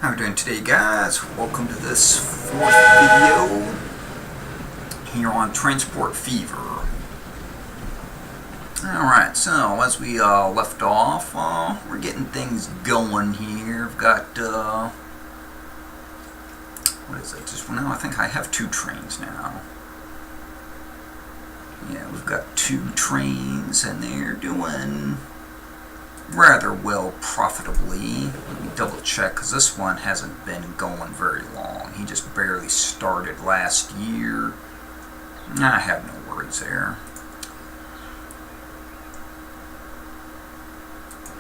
How are we doing today, guys? Welcome to this fourth video here on Transport Fever. Alright, so as we left off, we're getting things going here. We've got, what is it? Just now I think I have 2 trains now. Yeah, we've got 2 trains and they're doing rather well profitably. Let me double check because this one hasn't been going very long. He just barely started last year. I have no worries there.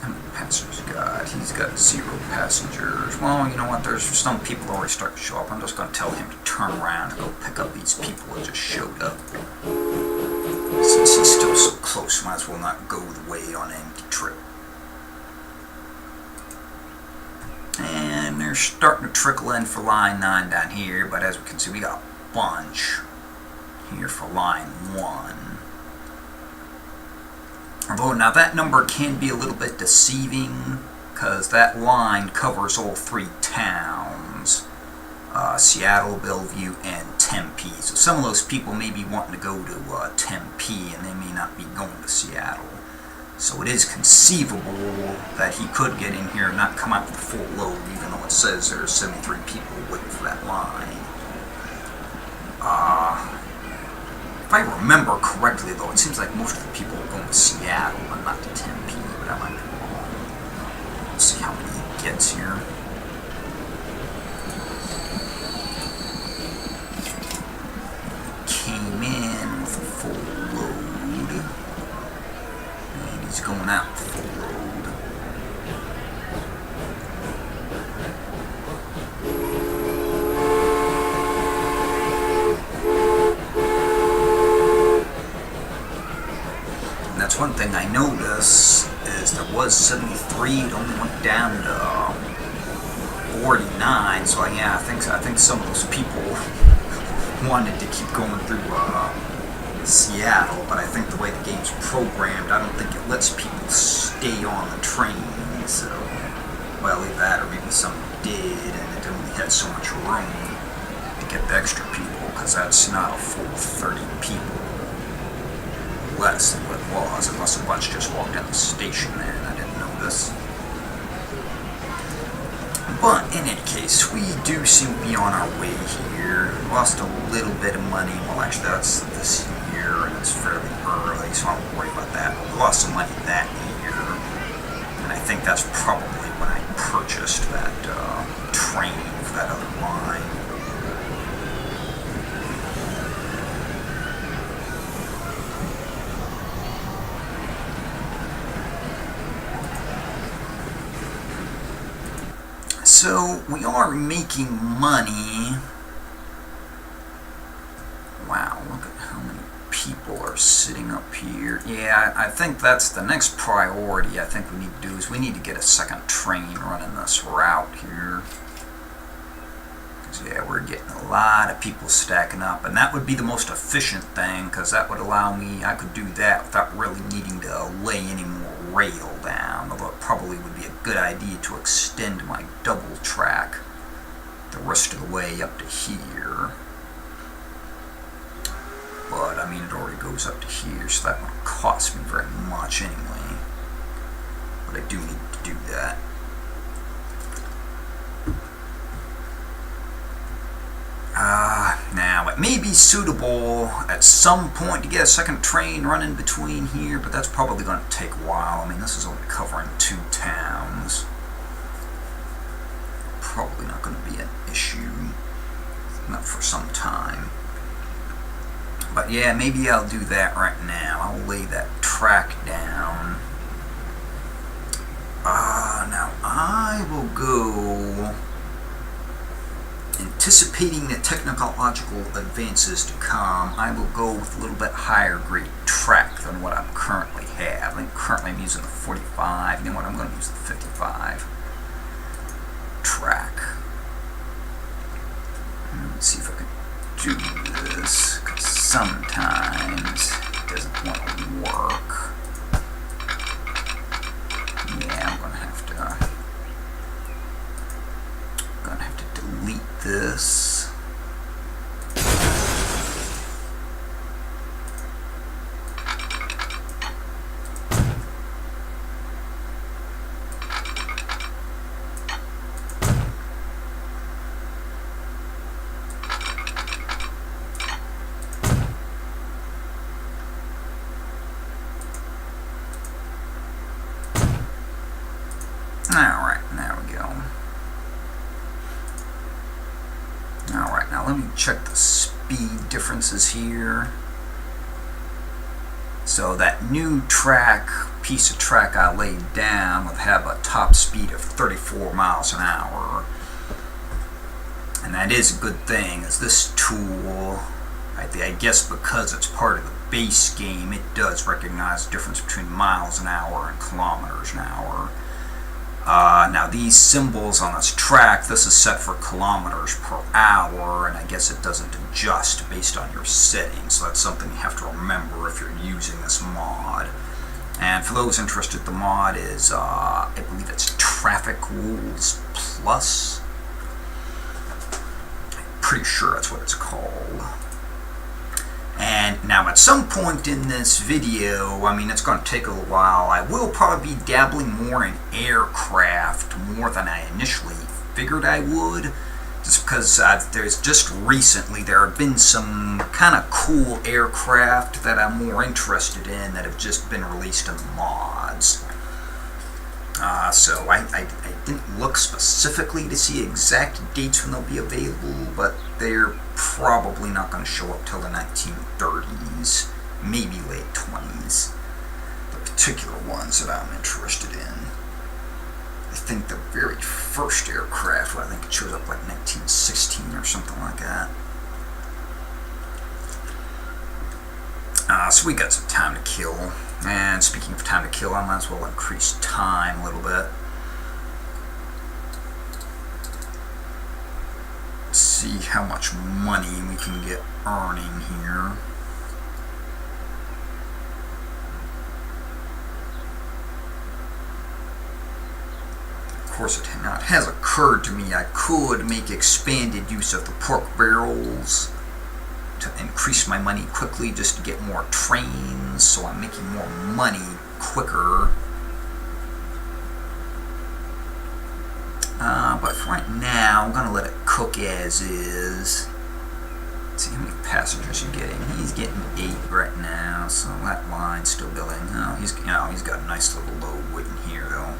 How many passengers got? He's got 0 passengers. Well, you know what? There's some people already starting to show up. I'm just going to tell him to turn around and go pick up these people that just showed up. Since he's still so close, might as well not go the way on an empty trip. And they're starting to trickle in for line 9 down here, but as we can see, we got a bunch here for line 1. Although now that number can be a little bit deceiving, because that line covers all 3 towns, Seattle, Bellevue, and Tempe. So some of those people may be wanting to go to Tempe, and they may not be going to Seattle. So it is conceivable that he could get in here and not come out with a full load, even though it says there's 73 people waiting for that line. If I remember correctly, though, it seems like most of the people are going to Seattle and not to Tempe, but I might be wrong. Let's see how many he gets here. Came in with a full load. And he's going out full load. And that's one thing I noticed is there was 73, it only went down to 49. So yeah, I think some of those people wanted to keep going through Seattle, but I think the way the game's programmed, I don't think it lets people stay on the train. So, well, either that or maybe some did, and it only had so much room to get the extra people, because that's not a full 30 people. Less than what it was, unless a bunch just walked out the station there and I didn't notice. But in any case, we do seem to be on our way here. Lost a little bit of money. Well, actually, that's this year, and it's fairly early, so I won't worry about that. But we lost some money that year, and I think that's probably when I purchased that train for that other line. So, we are making money. Wow, look at how many people are sitting up here. Yeah, I think that's the next priority I think we need to do is we need to get a second train running this route here. Because, yeah, we're getting a lot of people stacking up. And that would be the most efficient thing, because that would allow me, I could do that without really needing to lay any more rail down, although it probably would be a good idea to extend my double track the rest of the way up to here. But I mean, it already goes up to here, so that won't cost me very much anyway. But I do need to do that. Now, it may be suitable at some point to get a second train running between here, but that's probably going to take a while. I mean, this is only covering 2 towns. Probably not going to be an issue. Not for some time. But yeah, maybe I'll do that right now. I'll lay that track down. Now, I will go... Anticipating the technological advances to come, I will go with a little bit higher grade track than what I currently have. I think currently I'm using the 45, you know what, I'm going to use the 55 track. Let's see if I can do this, because sometimes it doesn't want to work. Yeah, I'm going to have to this. Alright, there we go. Alright, now let me check the speed differences here. So that new piece of track I laid down would have a top speed of 34 miles an hour. And that is a good thing, as this tool, I guess because it's part of the base game, it does recognize the difference between miles an hour and kilometers an hour. Now these symbols on this track, this is set for kilometers per hour, and I guess it doesn't adjust based on your settings, so that's something you have to remember if you're using this mod. And for those interested, the mod is, I believe it's Traffic Rules Plus. I'm pretty sure that's what it's called. And now at some point in this video, I mean it's going to take a little while, I will probably be dabbling more in aircraft more than I initially figured I would. Just because there's just recently there have been some kind of cool aircraft that I'm more interested in that have just been released in the mods. So I didn't look specifically to see exact dates when they'll be available, but they're probably not going to show up till the 1930s, maybe late 20s. The particular ones that I'm interested in. I think the very first aircraft, I think it shows up like 1916 or something like that. So we got some time to kill. And speaking of time to kill, I might as well increase time a little bit. See how much money we can get earning here. Of course, it has occurred to me I could make expanded use of the pork barrels to increase my money quickly just to get more trains, so I'm making more money quicker. But for right now, I'm going to let it cook as is. Let's see how many passengers you're getting. He's getting 8 right now, so that line's still going. Oh, he's got a nice little load waiting here, though.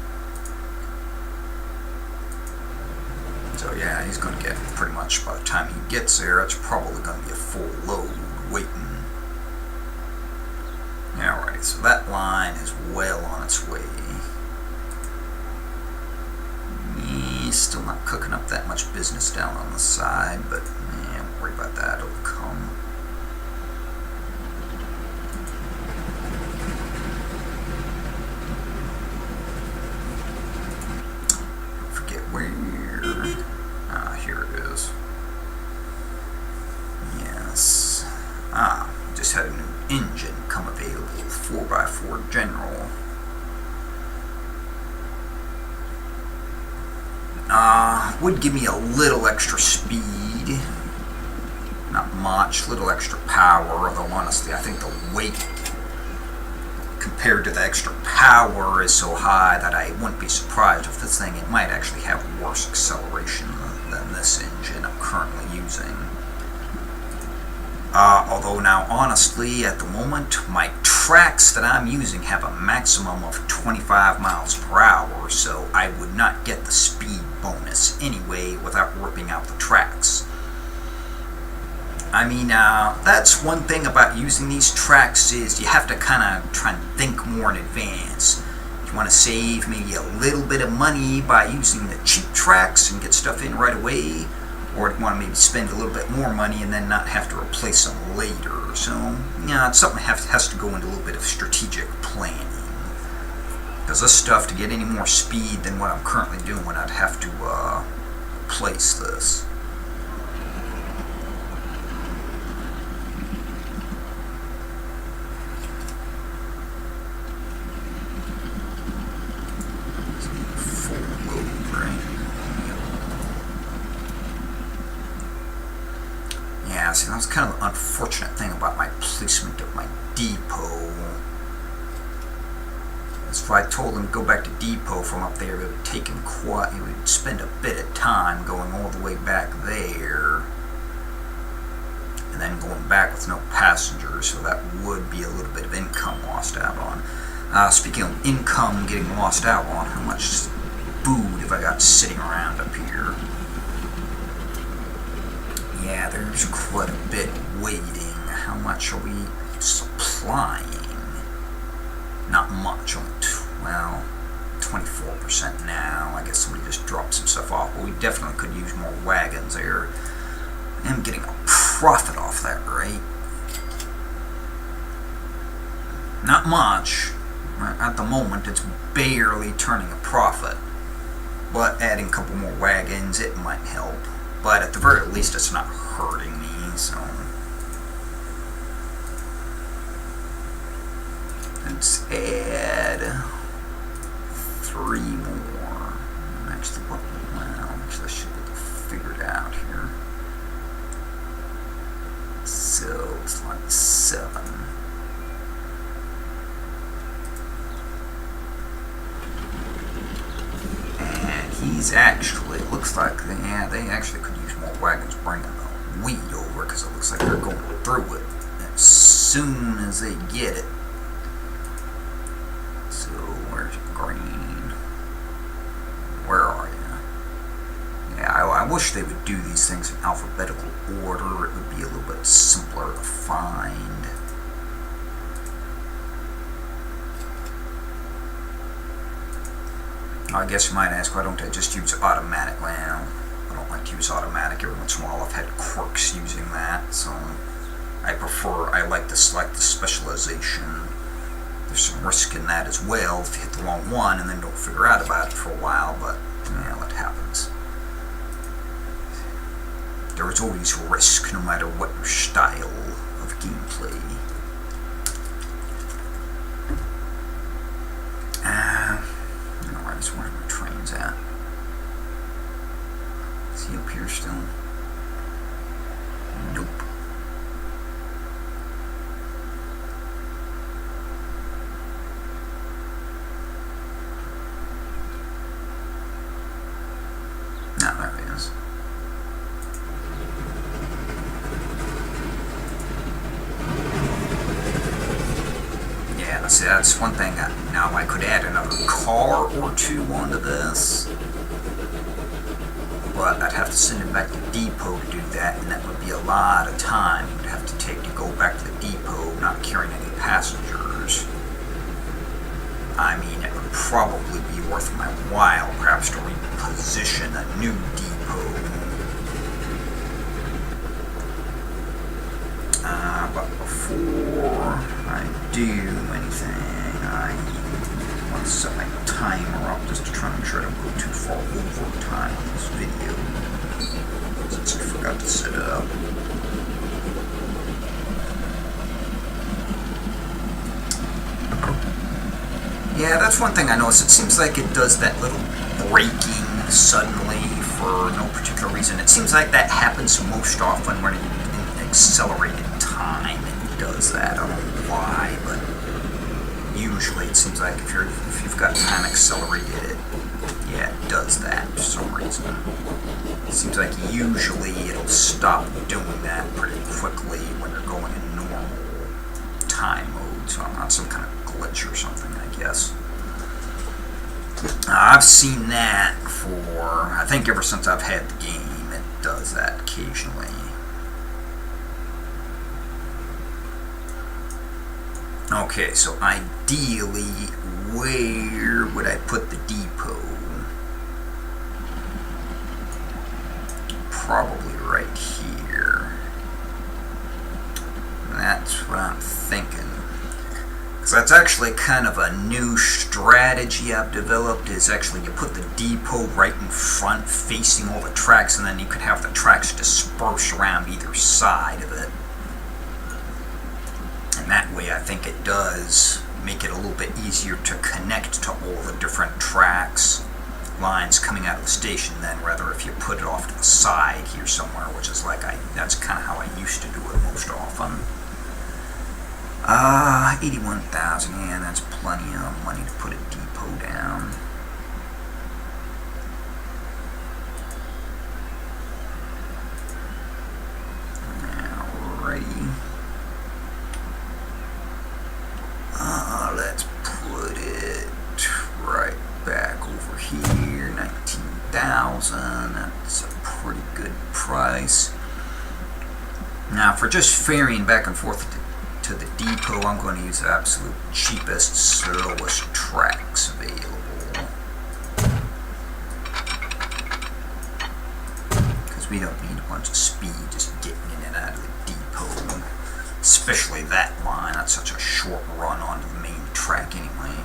So yeah, he's going to get pretty much, by the time he gets there, it's probably going to be a full load waiting. Alright, so that line is well on its way. He's still not cooking up that much business down on the side, but don't worry about that, it'll come. I forget where. Here it is. Yes. Just had a new engine come available, 4x4 General. Would give me a little extra speed. Not much, little extra power, although honestly I think the weight compared to the extra power is so high that I wouldn't be surprised if this thing, it might actually have worse acceleration than this engine I'm currently using. Although now honestly at the moment my tracks that I'm using have a maximum of 25 miles per hour, so I would not get the speed bonus anyway without ripping out the tracks. I mean, that's one thing about using these tracks is you have to kind of try and think more in advance. If you want to save maybe a little bit of money by using the cheap tracks and get stuff in right away, or if you want to maybe spend a little bit more money and then not have to replace them later. So, yeah, it's something that has to go into a little bit of strategic planning. Because this stuff, to get any more speed than what I'm currently doing, I'd have to replace this. that was kind of the unfortunate thing about my placement of my depot. If I told him to go back to depot from up there, it would take him he would spend a bit of time going all the way back there, and then going back with no passengers, so that would be a little bit of income lost out on. Speaking of income getting lost out on, how much food have I got sitting around up here? Yeah, there's quite a bit waiting. How much are we supplying? Not much, only 24% now. I guess somebody just dropped some stuff off, but we definitely could use more wagons there. I am getting a profit off that, right? Not much. At the moment, it's barely turning a profit, but adding a couple more wagons, it might help. But at the very least, it's not hurting me, so let's add 3 more. Actually, I should be able to figure it out here. So it's like 7. And he's actually, it looks like they actually could use more wagons bringing the wheat over, because it looks like they're going through it as soon as they get it. So where's green? Where are you? Yeah, I wish they would do these things in alphabetical order. It would be a little bit simpler to find. I guess you might ask, why don't I just use automatic? Well, I don't like to use automatic. Every once in a while I've had quirks using that, so I like to select the specialization. There's some risk in that as well if you hit the wrong one and then don't figure out about it for a while, but it happens. There is always risk, no matter what your style of gameplay. Alright, so where are my trains at? Is he up here still? Nope. No, there he is. Yeah, see, that's one thing. Now I could add another car or 2 onto this, but I'd have to send it back to the depot to do that, and that would be a lot of time it would have to take to go back to the depot, not carrying any passengers. I mean, it would probably be worth my while, perhaps, to reposition a new depot. But before I do anything, I want to set my timer up just to try and make sure I don't go too far over time on this video, since I forgot to set it up. Yeah, that's one thing I noticed. It seems like it does that little braking suddenly for no particular reason. It seems like that happens most often when in accelerated time it does that. I don't know why, but usually it seems like if you've got time accelerated, it does that for some reason. It seems like usually it'll stop doing that pretty quickly when you're going in normal time mode, so not some kind of glitch or something, I guess. I've seen that for, I think ever since I've had the game, it does that occasionally. Okay, so ideally, where would I put the depot? Probably right here. That's what I'm thinking. Because that's actually kind of a new strategy I've developed, is actually you put the depot right in front facing all the tracks, and then you can have the tracks disperse around either side of it. And that way I think it does make it a little bit easier to connect to all the different tracks. lines coming out of the station then, rather if you put it off to the side here somewhere, which is like that's kind of how I used to do it most often. 81,000, yeah, that's plenty of money to put a depot down. Alrighty. Let's put it right back over here, 19,000, that's a pretty good price. Now for just ferrying back and forth to the depot, I'm going to use the absolute cheapest, slowest tracks available. Because we don't need a bunch of speed just getting in and out of the depot. Especially that line, that's such a short run onto the main track anyway.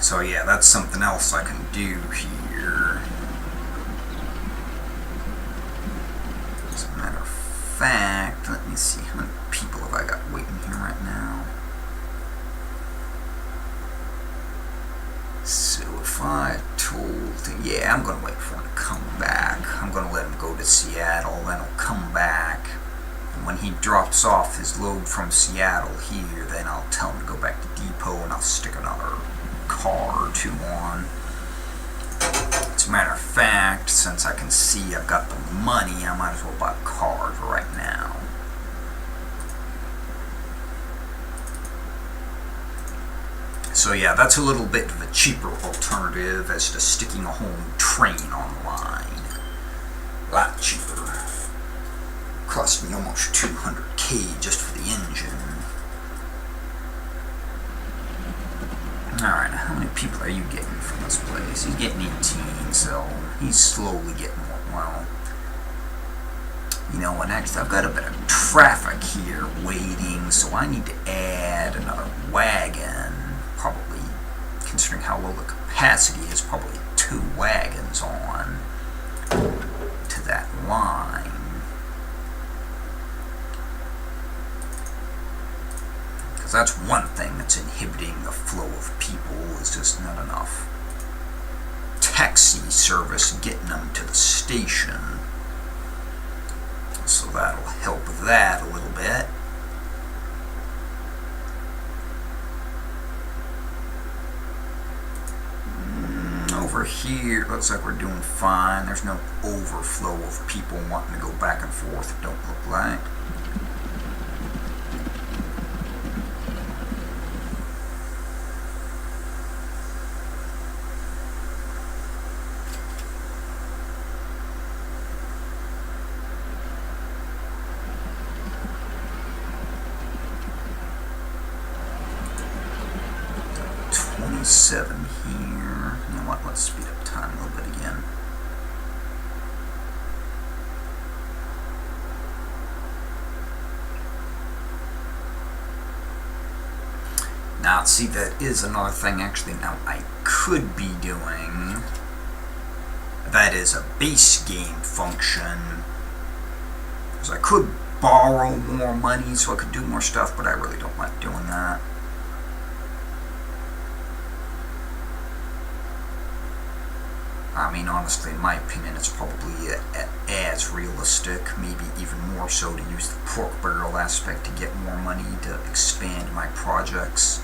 So yeah, that's something else I can do here. As a matter of fact, let me see, how many people have I got waiting here right now? So if I told him, yeah, I'm going to wait for him to come back. I'm going to let him go to Seattle, then he'll come back. And when he drops off his load from Seattle here, then I'll tell him to go back to depot and I'll stick another car or two on. As a matter of fact, since I can see I've got the money, I might as well buy cars right now. So yeah, that's a little bit of a cheaper alternative as to sticking a whole train on the line. A lot cheaper. Cost me almost 200K just for the engine. Alright, how many people are you getting from this place? He's getting 18, so he's slowly getting more. Well, you know what, actually I've got a bit of traffic here waiting, so I need to add another wagon. Probably, considering how low the capacity is, probably 2 wagons on to that line. Because that's one thing that's inhibiting the flow of people, is just not enough taxi service getting them to the station. So that'll help with that a little bit. Over here, looks like we're doing fine. There's no overflow of people wanting to go back and forth, it don't look like. Here. You know what? Let's speed up time a little bit again. Now, see, that is another thing actually now I could be doing. That is a base game function. Because I could borrow more money so I could do more stuff, but I really don't like doing that. I mean, honestly, in my opinion, it's probably as realistic, maybe even more so, to use the pork barrel aspect to get more money to expand my projects.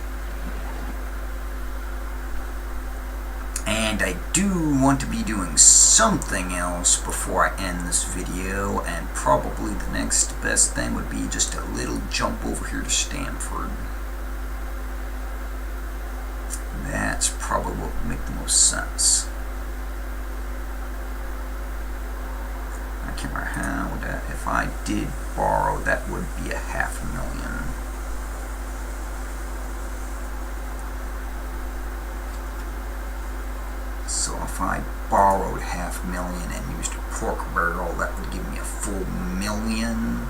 And I do want to be doing something else before I end this video, and probably the next best thing would be just a little jump over here to Stamford. That's probably what would make the most sense. I can't remember how would that, if I did borrow, that would be $500,000. So if I borrowed $500,000 and used a pork barrel, that would give me a full $1 million.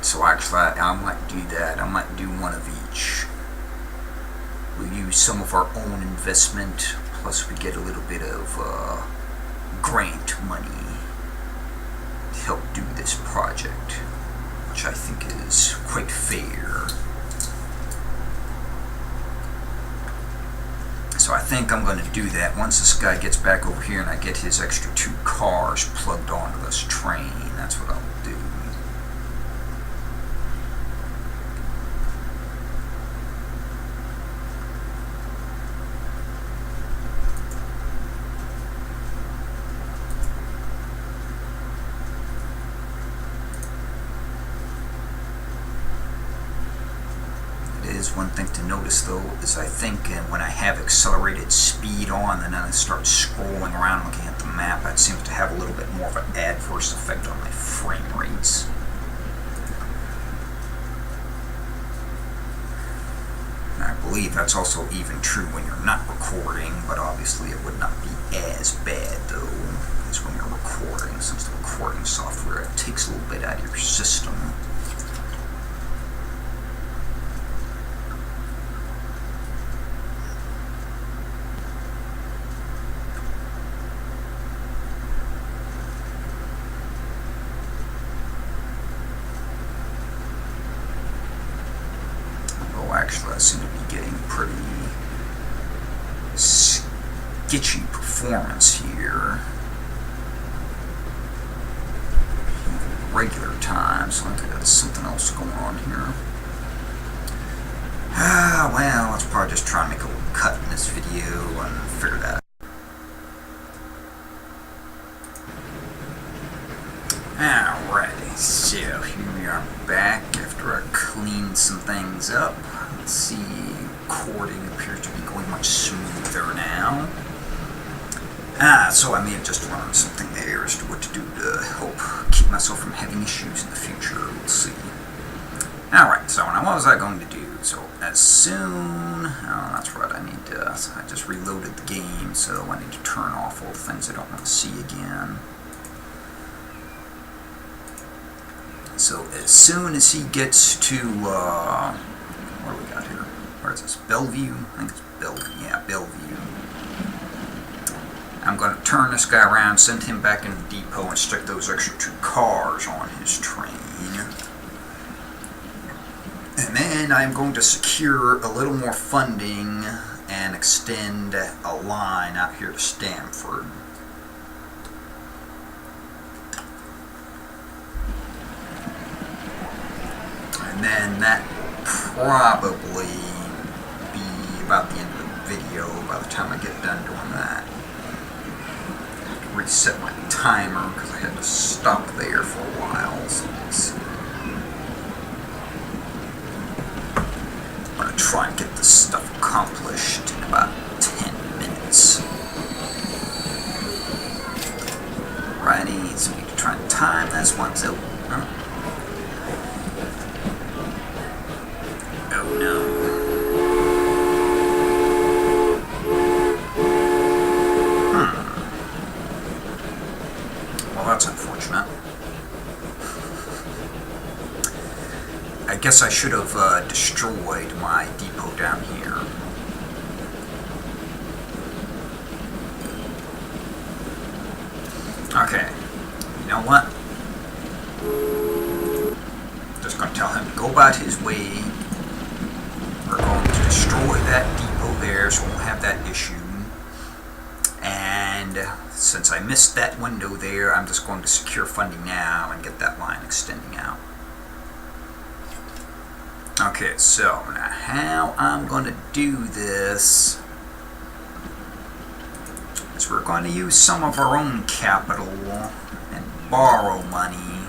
So actually, I might do that. I might do one of each. We'll use some of our own investment, plus we get a little bit of grant money to help do this project, which which I think is quite fair. So I think I'm going to do that once this guy gets back over here and I get his extra 2 cars plugged onto this train. That's what I'll do. One thing to notice though is I think when I have accelerated speed on and then I start scrolling around looking at the map, it seems to have a little bit more of an adverse effect on my frame rates. And I believe that's also even true when you're not recording, but obviously it would not be as bad though as when you're recording, since the recording software it takes a little bit out of your system. Actually, I seem to be getting pretty sketchy performance here. Regular time, so I think I got something else going on here. Well, let's probably just try and make a little cut in this video and figure that out. Alrighty, so here we are back after I cleaned some things up. Let's see, recording appears to be going much smoother now. So I may have just learned something there as to what to do to help keep myself from having issues in the future. We'll see. Alright, so now what was I going to do? So as soon, oh that's right, I need to, so I just reloaded the game, so I need to turn off all the things I don't want to see again. So as soon as he gets to, what do we got here? Where is this? Bellevue? I think it's Bellevue. Yeah, Bellevue. I'm going to turn this guy around, send him back in the depot, and stick those extra 2 cars on his train. And then I'm going to secure a little more funding and extend a line out here to Stamford. And then that probably be about the end of the video by the time I get done doing that. I have to reset my timer because I had to stop there for a while. So let's see. I'm going to try and get this stuff accomplished in about 10 minutes. Righty, so we need to try and time this one. So, oh no. Well, that's unfortunate. I guess I should have destroyed my depot down here. Okay, you know what? Just going to tell him to go about his way. We're going to destroy that depot there, so we won't have that issue. And since I missed that window there, I'm just going to secure funding now and get that line extending out. Okay, so now how I'm going to do this is we're going to use some of our own capital and borrow money,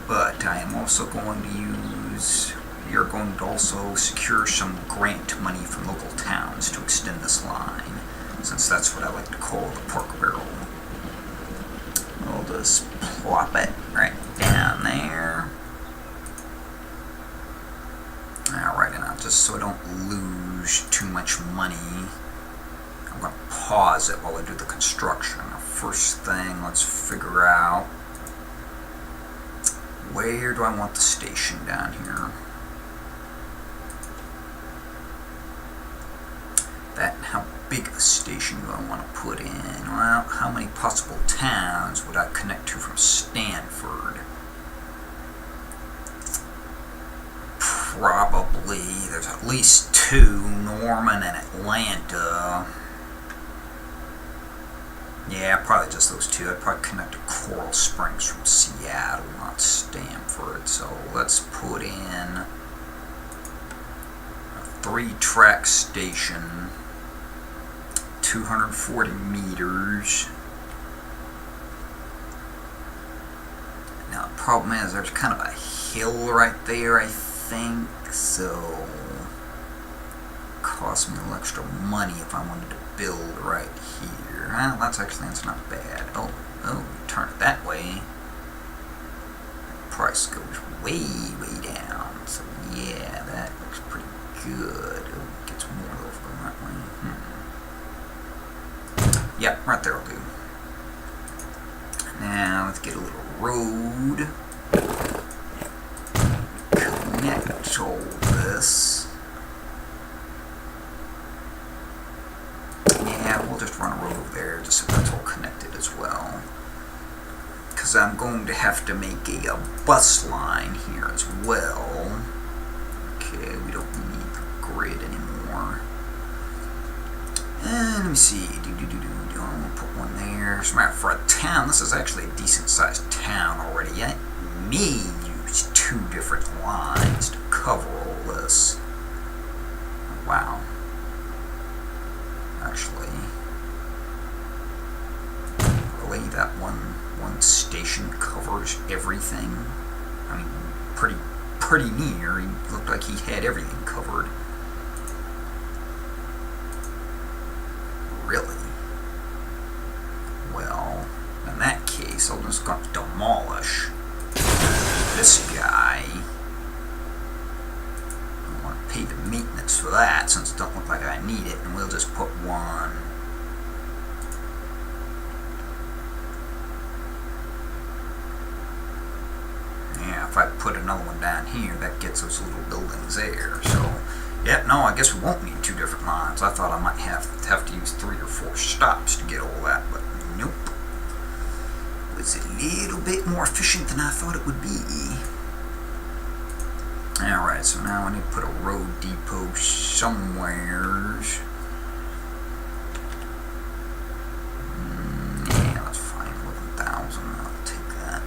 but I am also going to use, we are going to also secure some grant money from local towns to extend this line, since that's what I like to call the pork barrel. We'll just plop it right down there. Alright, and just so I don't lose too much money, I'm going to pause it while I do the construction. First thing, let's figure out, where do I want the station down here? That, how big of a station do I want to put in? Well, how many possible towns would I connect to from Stanford? Apparently, there's at least 2, Norman and Atlanta. Yeah, probably just those 2. I'd probably connect to Coral Springs from Seattle, not Stamford. So let's put in a 3-track station, 240 meters. Now the problem is there's kind of a hill right there, I think, so it costs me a little extra money if I wanted to build right here. Well, that's not bad. Oh, turn it that way. Price goes way down. So yeah, that looks pretty good. Oh, gets more over going that way. Yeah, right there will do. Now let's get a little road. Connect all this. Yeah, we'll just run a road over there just so that's all connected as well. Because I'm going to have to make a bus line here as well. Okay, we don't need the grid anymore. And let me see. I'm going to put one there. Smart for a town. This is actually a decent sized town already. I may use 2 different lines to cover all this. Wow. Actually, really, that one station covers everything. I mean, pretty near. He looked like he had everything covered. Really? Well, in that case, I'm just going to demolish this guy. I don't want to pay the maintenance for that since it don't look like I need it, and we'll just put one. Yeah, if I put another one down here, that gets those little buildings there. So, yep, no, I guess we won't need 2 different lines. I thought I might have to use 3 or 4 stops to get all that, but nope. It was a little bit more efficient than I thought it would be. Alright, so now I need to put a road depot somewhere. Yeah, that's fine. 11,000. I'll take that.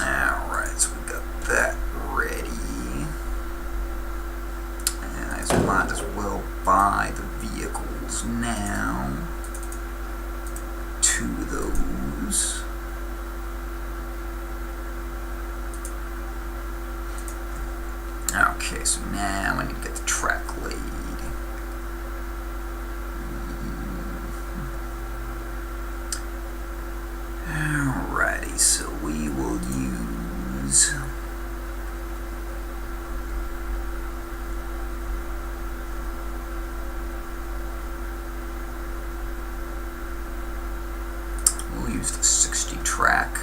Alright, so we got that ready. And I might as well buy the vehicles now. 2 of those. Okay, so now I need to get the track laid. Alrighty, so we will use the 60 track.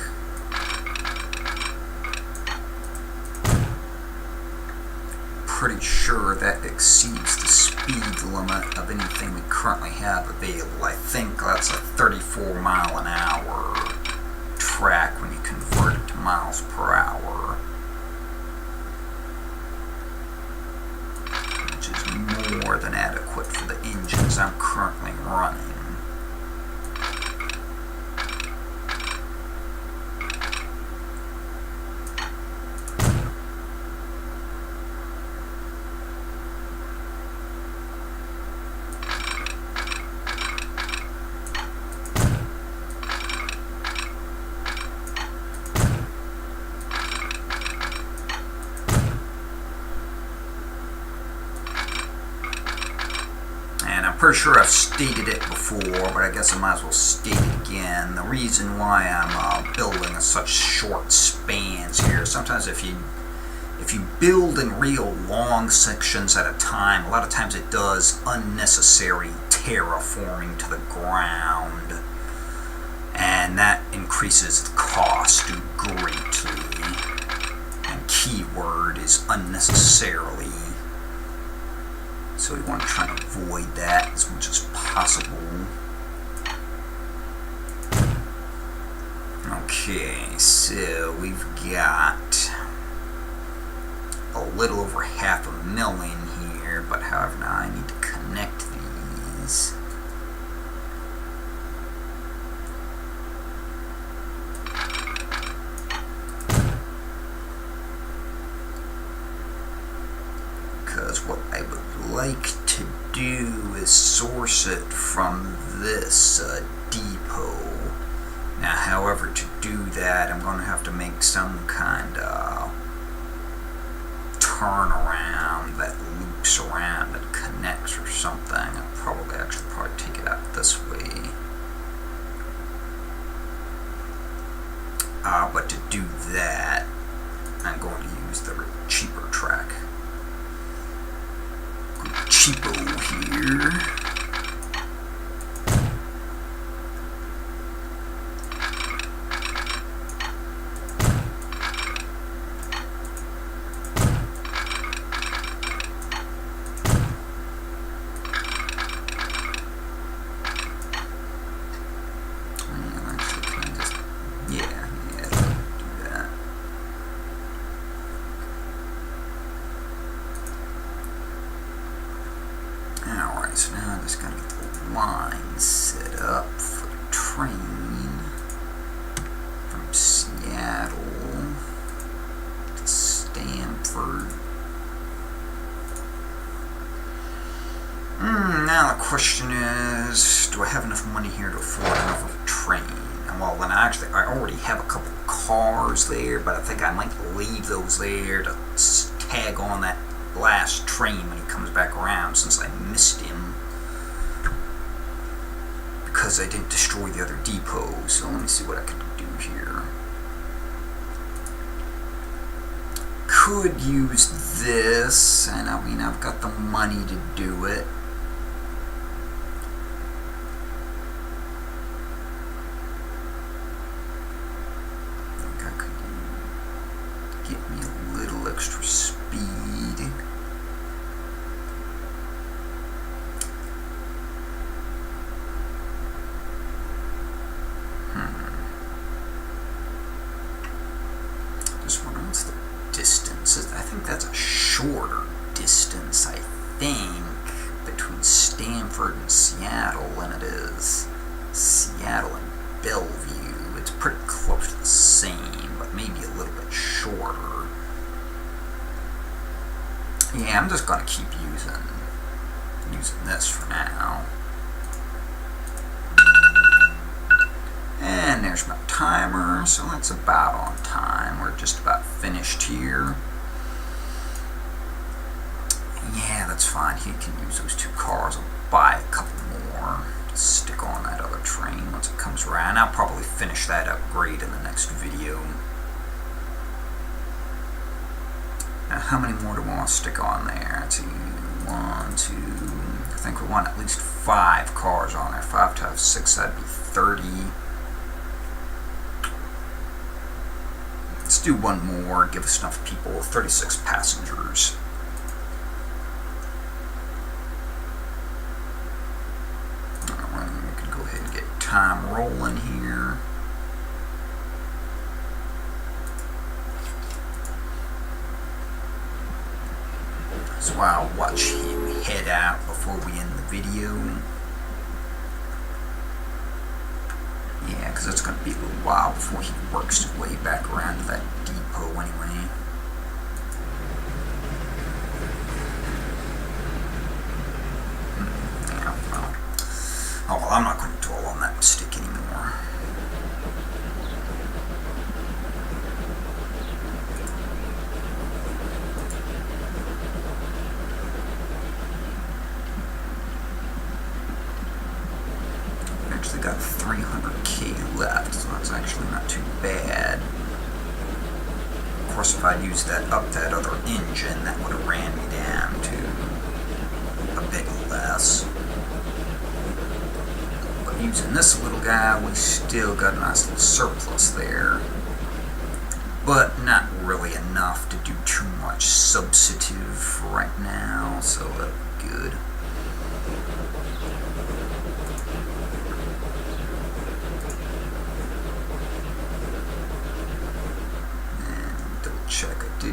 Pretty sure that exceeds the speed limit of anything we currently have available. I think that's a 34 mile an hour track when you convert it to miles per hour, which is more than adequate for the engines I'm currently running. Pretty sure I've stated it before, but I guess I might as well state it again. The reason why I'm building in such short spans here, sometimes if you build in real long sections at a time, a lot of times it does unnecessary terraforming to the ground, and that increases the cost greatly. And keyword is unnecessarily. So we want to try and avoid that as much as possible. Okay, so we've got a little over $500,000 here, but however, now I need to connect these. Because what I would like to do is source it from this depot. Now, however, to do that, I'm going to have to make some kind of turnaround that loops around and connects or something. I'll probably take it out this way. But to do that, I'm going to use the cheaper track. Cheapo here. So now I'm just going to get the line set up for the train from Seattle to Stamford. Now the question is, do I have enough money here to afford another train? And well, then I already have a couple of cars there, but I think I might leave those there to tag on that last train when he comes back around, since I missed him because I didn't destroy the other depot. So let me see what I can do here. Could use this, and I mean, I've got the money to do it. I think I could get me a little extra speed. Just wondering what's the distance. I think that's a shorter distance, I think, between Stamford and Seattle than it is Seattle and Bellevue. It's pretty close to the same, but maybe a little bit shorter. Yeah, I'm just going to keep using this for now. And there's my timer, so that's about on time. We're just about finished here. Yeah, that's fine. He can use those 2 cars. I'll buy a couple more to stick on that other train once it comes around. I'll probably finish that upgrade in the next video. Now, how many more do we want to stick on there? Let's see, 1, 2, I think we want at least 5 cars on there. 5 times 6, that'd be 30. Let's do one more, give us enough people, 36 passengers. Alright, we can go ahead and get time rolling here. So I'll watch him head out before we end the video. Yeah, because it's going to be a little while before he works his way back around to that depot anyway. Yeah, well. Oh, well, I'm not going to dwell on that mistake anymore. Actually got 300k left, so that's actually not too bad. Of course, if I'd used that other engine, that would have ran me down to a bit less. But using this little guy, we still got a nice little surplus there. But not really enough to do too much substantive right now, so that'll be good.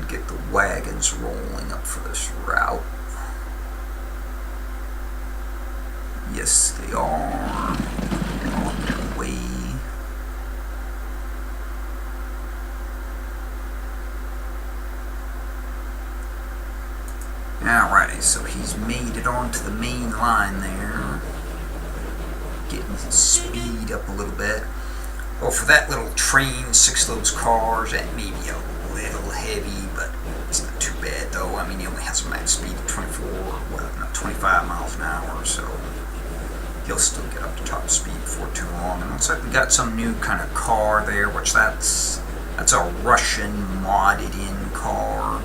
should get the wagons rolling up for this route. Yes, they are. They're on their way. Alrighty, so he's made it onto the main line there. Getting his speed up a little bit. Well, for that little train, 6 of those cars, that may be a little heavy, but it's not too bad though. I mean, he only has a max speed of 25 miles an hour, so he'll still get up to top speed before too long. And looks like we got some new kind of car there, which that's a Russian modded in car,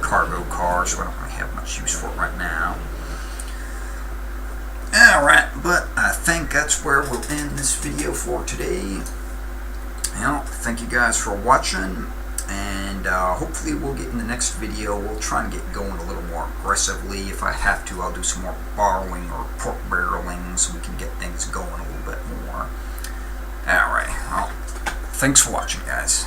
cargo car, so I don't really have much use for it right now. Alright, but I think that's where we'll end this video for today. Well, thank you guys for watching, and hopefully we'll get in the next video. We'll try and get going a little more aggressively. If I have to, I'll do some more borrowing or pork barreling so we can get things going a little bit more. Alright, well, thanks for watching, guys.